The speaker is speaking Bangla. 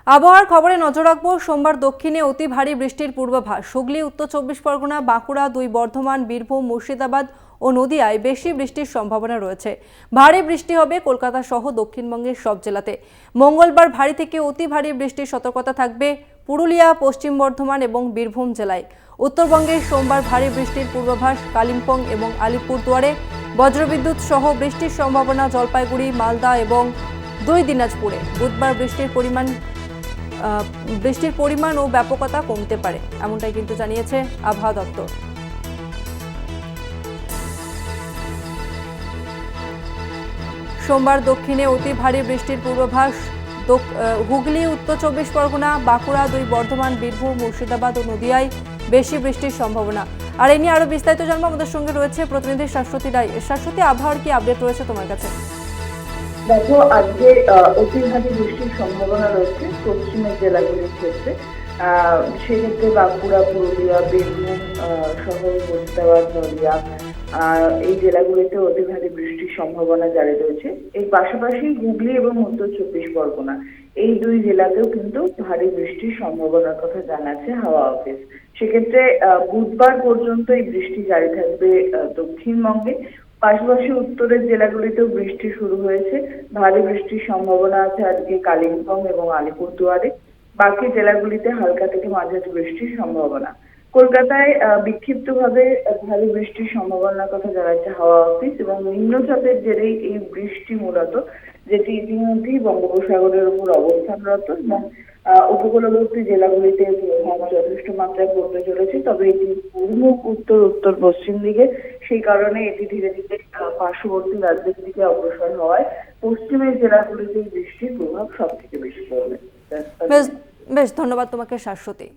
আবহাওয়ার খবরে নজর রাখবো। সোমবার দক্ষিণে অতি ভারী বৃষ্টির পূর্বাভাস। হুগলি, উত্তর চব্বিশ পরগনা, বাঁকুড়া, বর্ধমান, বীরভূম, মুর্শিদাবাদ ও নদিয়ায় বেশি বৃষ্টির সম্ভাবনা রয়েছে। ভারী বৃষ্টি হবে কলকাতা সহ দক্ষিণবঙ্গের সব জেলাতে। মঙ্গলবার ভারী থেকে অতি ভারী বৃষ্টির সতর্কতা থাকবে পুরুলিয়া, পশ্চিম বর্ধমান এবং বীরভূম জেলায়। উত্তরবঙ্গে সোমবার ভারী বৃষ্টির পূর্বাভাস কালিম্পং এবং আলিপুরদুয়ারে। বজ্রবিদ্যুৎ সহ বৃষ্টির সম্ভাবনা জলপাইগুড়ি, মালদা এবং দিনাজপুরে। বুধবার বৃষ্টির পরিমাণ ও ব্যাপকতা কমতে পারে, এমনটাই কিন্তু জানিয়েছে আবহাওয়া দপ্তর। সোমবার দক্ষিণে অতি ভারী বৃষ্টির পূর্বাভাস। হুগলি, উত্তর চব্বিশ পরগনা, বাঁকুড়া, বর্ধমান, বীরভূম, মুর্শিদাবাদ ও নদিয়ায় বেশি বৃষ্টির সম্ভাবনা। আর এই নিয়ে আরো বিস্তারিত জানবো, আমাদের সঙ্গে রয়েছে প্রতিনিধি শাশ্বতী রায়। শাশ্বতী, আবহাওয়ার কি আপডেট রয়েছে তোমার কাছে? দেখো, আজকে অতি ভারী বৃষ্টির সম্ভাবনা রয়েছে পশ্চিমের জেলাগুলির ক্ষেত্রে। সেক্ষেত্রে বাঁকুড়া, পুরুলিয়া, বীরভূম সহ মুর্শিদাবাদ, নদিয়া এই জেলাগুলিতে অতি ভারী বৃষ্টির সম্ভাবনা জারি রয়েছে। এর পাশাপাশি হুগলি এবং উত্তর চব্বিশ পরগনা এই দুই জেলাতেও কিন্তু ভারী বৃষ্টির সম্ভাবনার কথা জানাচ্ছে হাওয়া অফিস। সেক্ষেত্রে বুধবার পর্যন্ত এই বৃষ্টি জারি থাকবে দক্ষিণবঙ্গে। পাশাপাশি উত্তরের জেলাগুলিতেও বৃষ্টি শুরু হয়েছে। ভারী বৃষ্টির সম্ভাবনা আছে আজকে কালিম্পং এবং আলিপুরদুয়ারে। বাকি জেলাগুলিতে হালকা থেকে মাঝারি বৃষ্টির সম্ভাবনা। কলকাতায় বিক্ষিপ্তভাবে ভারী বৃষ্টির সম্ভাবনার কথা জানাচ্ছে হাওয়া অফিস এবং নিম্নচাপের জেরেই এই বৃষ্টি মূলত, যেটি ইতিমধ্যেই বঙ্গোপসাগরের উপর অবস্থানরত এবং উপকূলবর্তী জেলাগুলিতে প্রভাব যথেষ্ট মাত্রায় পড়তে চলেছে। তবে এটি উন্মুখ উত্তর উত্তর পশ্চিম দিকে, সেই কারণে এটি ধীরে ধীরে পার্শ্ববর্তী রাজ্যের দিকে অগ্রসর হওয়ায় পশ্চিমের জেলাগুলিতে বৃষ্টির প্রভাব সব থেকে বেশি পড়বে। বেশ বেশ ধন্যবাদ তোমাকে শাশ্বতী।